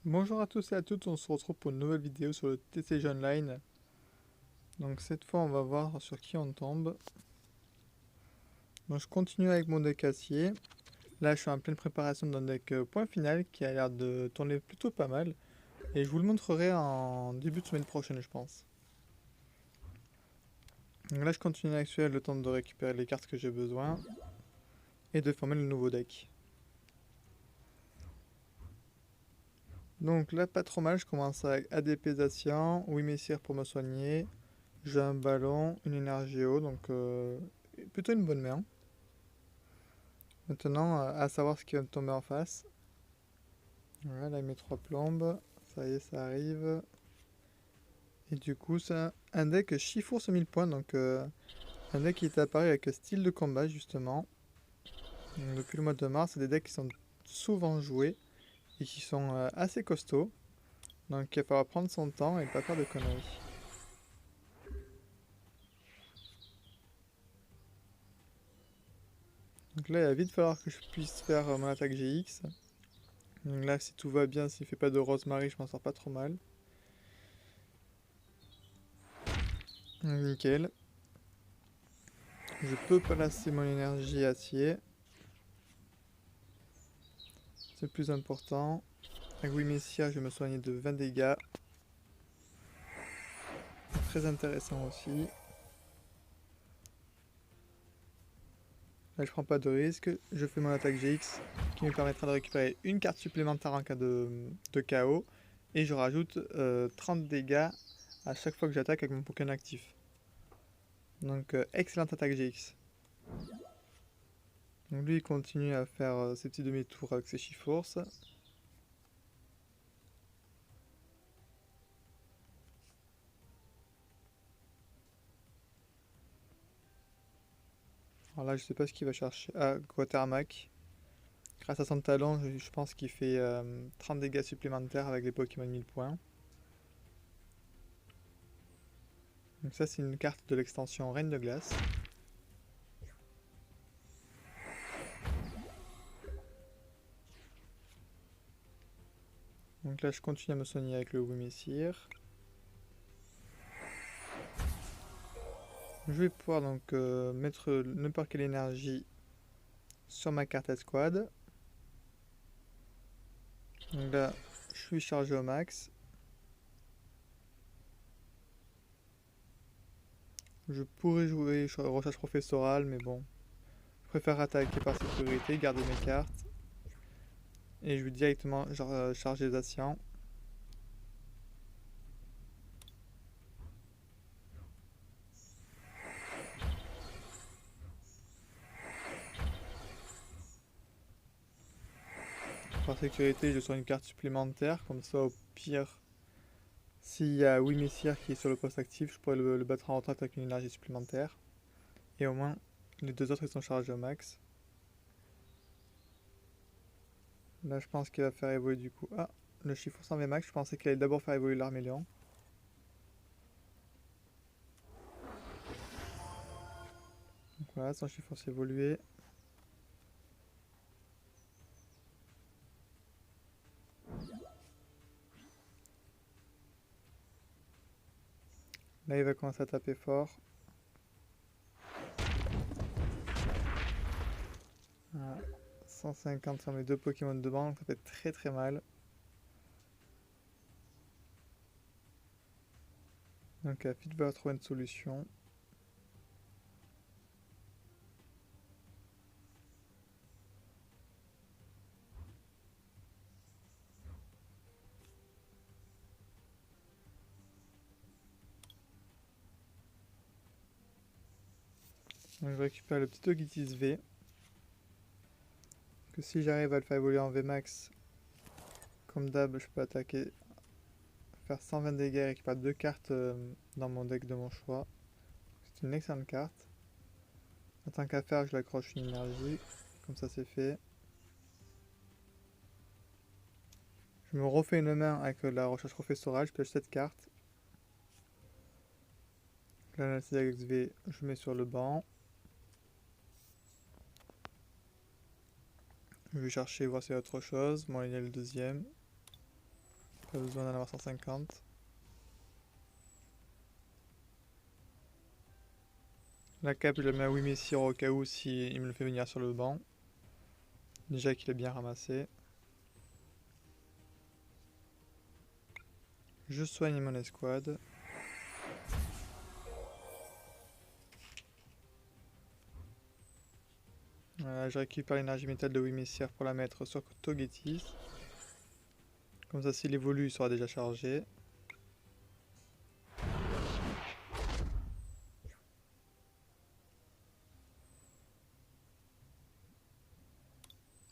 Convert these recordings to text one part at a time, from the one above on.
Bonjour à tous et à toutes, on se retrouve pour une nouvelle vidéo sur le TCG Online. Donc cette fois on va voir sur qui on tombe. Donc je continue avec mon deck acier. Là je suis en pleine préparation d'un deck point final qui a l'air de tourner plutôt pas mal. Et je vous le montrerai en début de semaine prochaine je pense. Donc là je continue l'actuel, le temps de récupérer les cartes que j'ai besoin. Et de former le nouveau deck. Donc là pas trop mal, je commence avec ADP Zacian, Wimessir pour me soigner. J'ai un ballon, une énergie eau, donc plutôt une bonne main. Maintenant, à savoir ce qui va me tomber en face. Voilà, là il met 3 plombes. Ça y est, ça arrive. Et du coup, c'est un deck Chifours 1000 points. Donc, un deck qui est apparu avec style de combat, justement. Donc, depuis le mois de mars, c'est des decks qui sont souvent joués et qui sont assez costauds. Donc, il va falloir prendre son temps et pas faire de conneries. Donc là, il va vite falloir que je puisse faire mon attaque GX. Donc là, si tout va bien, s'il fait pas de Rosemary, je m'en sors pas trop mal. Nickel. Je peux placer mon énergie acier. C'est le plus important. Avec Wimessia, je vais me soigner de 20 dégâts. Très intéressant aussi. Là, je prends pas de risque. Je fais mon attaque GX qui me permettra de récupérer une carte supplémentaire en cas de KO. Et je rajoute 30 dégâts à chaque fois que j'attaque avec mon Pokémon actif. Donc, excellente attaque GX. Donc, lui, il continue à faire ses petits demi-tours avec ses Chiforces. Alors là, je sais pas ce qu'il va chercher. Ah, Quatermack. Grâce à son talent, je pense qu'il fait 30 dégâts supplémentaires avec les Pokémon 1000 points. Donc ça, c'est une carte de l'extension Reine de Glace. Donc là, je continue à me soigner avec le Wimessir. Je vais pouvoir donc mettre n'importe quelle énergie sur ma carte escouade. Donc là, je suis chargé au max. Je pourrais jouer recherche professorale, mais bon. Je préfère attaquer par sécurité, garder mes cartes. Et je vais directement charger les Zacian. Par sécurité, je sors une carte supplémentaire, comme ça au pire, s'il y a Wimessir qui est sur le poste actif, je pourrais le battre en retraite avec une énergie supplémentaire. Et au moins, les deux autres ils sont chargés au max. Là, je pense qu'il va faire évoluer du coup. Ah, le chiffre 100 VMAX, je pensais qu'il allait d'abord faire évoluer l'Armélion. Donc voilà, son chiffre s'est évolué. Là, il va commencer à taper fort. Voilà. 150 sur mes deux Pokémon de banque, ça fait très très mal. Donc, vite va trouver une solution. Donc, je récupère le petit Togetis V. Que si j'arrive à le faire évoluer en VMAX, comme d'hab, je peux attaquer, faire 120 dégâts et récupérer deux cartes dans mon deck de mon choix. C'est une excellente carte. En tant qu'à faire, je l'accroche une énergie. Comme ça, c'est fait. Je me refais une main avec la recherche professorale. Je pioche cette carte. Là, la CXV, je mets sur le banc. Je vais chercher, voir s'il y a autre chose. Bon, il y a le deuxième. Pas besoin d'en avoir 150. La cape, je la mets à Wimessir au cas où si il me le fait venir sur le banc. Déjà qu'il est bien ramassé. Je soigne mon escouade. Voilà, je récupère l'énergie métal de Wimessir pour la mettre sur Togetis. Comme ça, s'il évolue, il sera déjà chargé.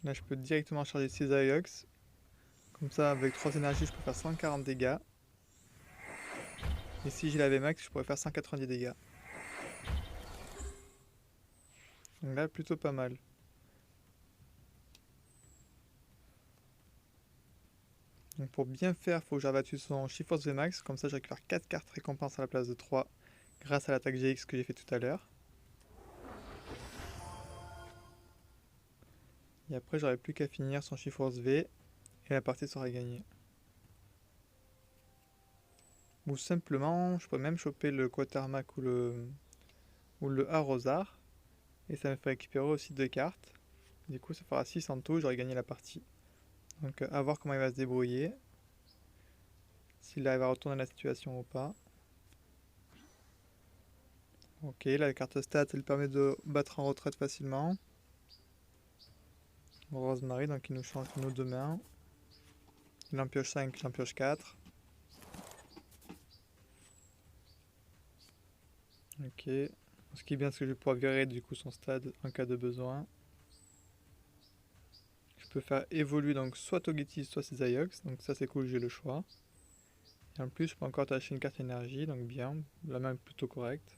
Là, je peux directement charger 6 Aiox. Comme ça, avec 3 énergies, je peux faire 140 dégâts. Et si j'ai la VMAX, je pourrais faire 190 dégâts. Donc là, plutôt pas mal. Donc pour bien faire, il faut que j'abattue son Shift-Force VMAX. Comme ça, je récupère 4 cartes récompenses à la place de 3 grâce à l'attaque GX que j'ai fait tout à l'heure. Et après, j'aurai plus qu'à finir son Shift-Force V et la partie sera gagnée. Ou simplement, je pourrais même choper le Quatermac ou le Arrosar. Et ça me fait récupérer aussi 2 cartes. Du coup, ça fera 6 en tout, j'aurai gagné la partie. Donc à voir comment il va se débrouiller. S'il arrive à retourner la situation ou pas. Ok, la carte stats, elle permet de battre en retraite facilement. Rosemary, donc il nous change nos deux mains. Il en pioche 5, j'en pioche 4. Ok. Ce qui est bien, c'est que je vais pouvoir virer du coup son stade en cas de besoin. Je peux faire évoluer donc soit Togetis, soit ses Aiox. Donc ça c'est cool, j'ai le choix. Et en plus, je peux encore attacher une carte énergie, donc bien. La main est plutôt correcte.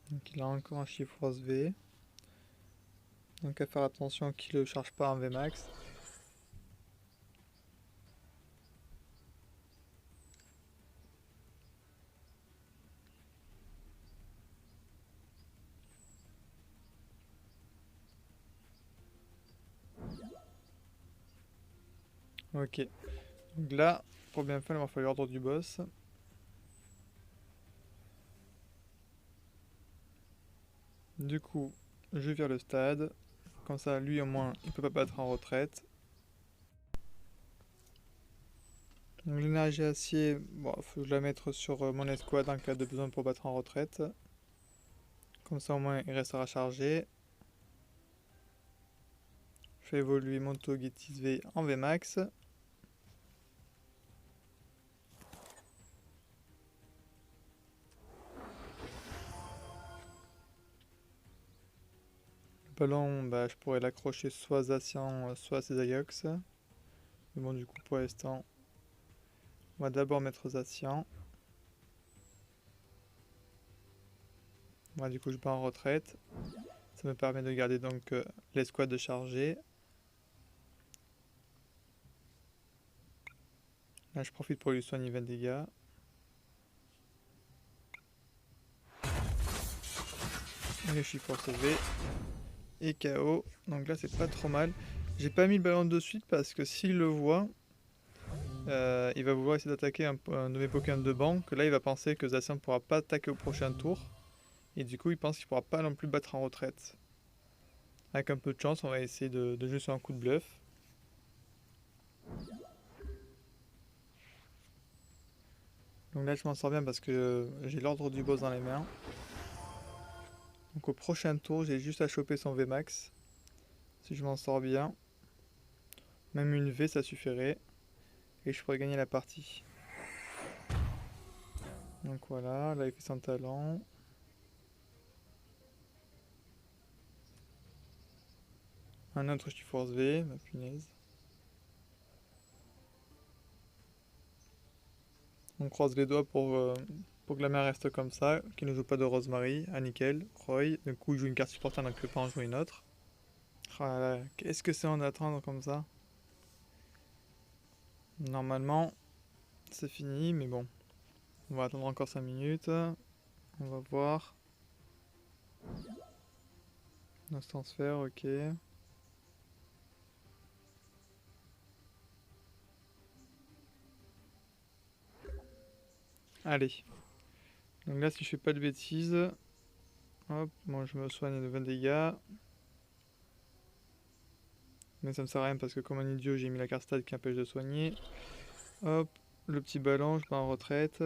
Donc il a encore un chiffre V. Donc à faire attention qu'il ne charge pas en VMAX. Ok. Donc là, pour bien faire, il va falloir l'ordre du boss. Du coup, je vire le stade. Comme ça, lui au moins, il peut pas battre en retraite. Donc l'énergie acier, bon, faut que je la mette sur mon escouade en cas de besoin pour battre en retraite. Comme ça au moins il restera chargé. Je fais évoluer mon Togetis V en VMAX. Le ballon, bah, je pourrais l'accrocher soit à Zacian, soit à ses Aiox. Mais bon, du coup, pour l'instant, on va d'abord mettre Zacian. Moi, du coup, je bats en retraite. Ça me permet de garder donc l'escouade de charger. Là, je profite pour lui soigner 20 dégâts. Et je suis pour sauver. Et KO. Donc là, c'est pas trop mal. J'ai pas mis le ballon de suite parce que s'il le voit, il va vouloir essayer d'attaquer un de mes Pokémon de banc. Que là, il va penser que Zacian ne pourra pas attaquer au prochain tour. Et du coup, il pense qu'il ne pourra pas non plus battre en retraite. Avec un peu de chance, on va essayer de jouer sur un coup de bluff. Donc là, je m'en sors bien parce que j'ai l'ordre du boss dans les mains. Donc au prochain tour, j'ai juste à choper son VMAX. Si je m'en sors bien. Même une V, ça suffirait. Et je pourrais gagner la partie. Donc voilà, là il fait son talent. Un autre Force V, ma punaise. On croise les doigts pour que la main reste comme ça, qu'il ne joue pas de Rosemary, ah nickel, Roy, du coup il joue une carte supporter donc il ne peut pas en jouer une autre. Ah là là, qu'est-ce que c'est en attendre comme ça? Normalement, c'est fini, mais bon. On va attendre encore 5 minutes. On va voir. On se transfère, ok. Allez. Donc là, si je fais pas de bêtises, hop, moi je me soigne de 20 dégâts. Mais ça me sert à rien parce que comme un idiot, j'ai mis la carte stade qui empêche de soigner. Hop, le petit ballon, je mets en retraite.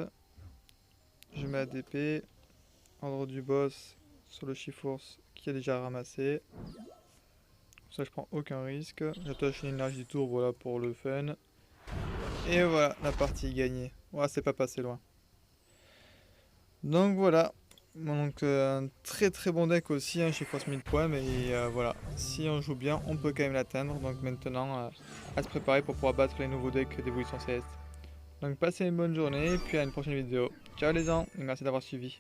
Je mets ADP. Ordre du boss sur le Chifours qui a déjà ramassé. Ça, je prends aucun risque. J'attache une énergie du tour, voilà, pour le fun. Et voilà, la partie est gagnée. Ouais, c'est pas passé loin. Donc voilà. Donc un très très bon deck aussi, hein, chez Force 1000 points, mais voilà, si on joue bien, on peut quand même l'atteindre. Donc maintenant, à se préparer pour pouvoir battre les nouveaux decks d'évolution céleste. Donc passez une bonne journée, et puis à une prochaine vidéo. Ciao les gens, et merci d'avoir suivi.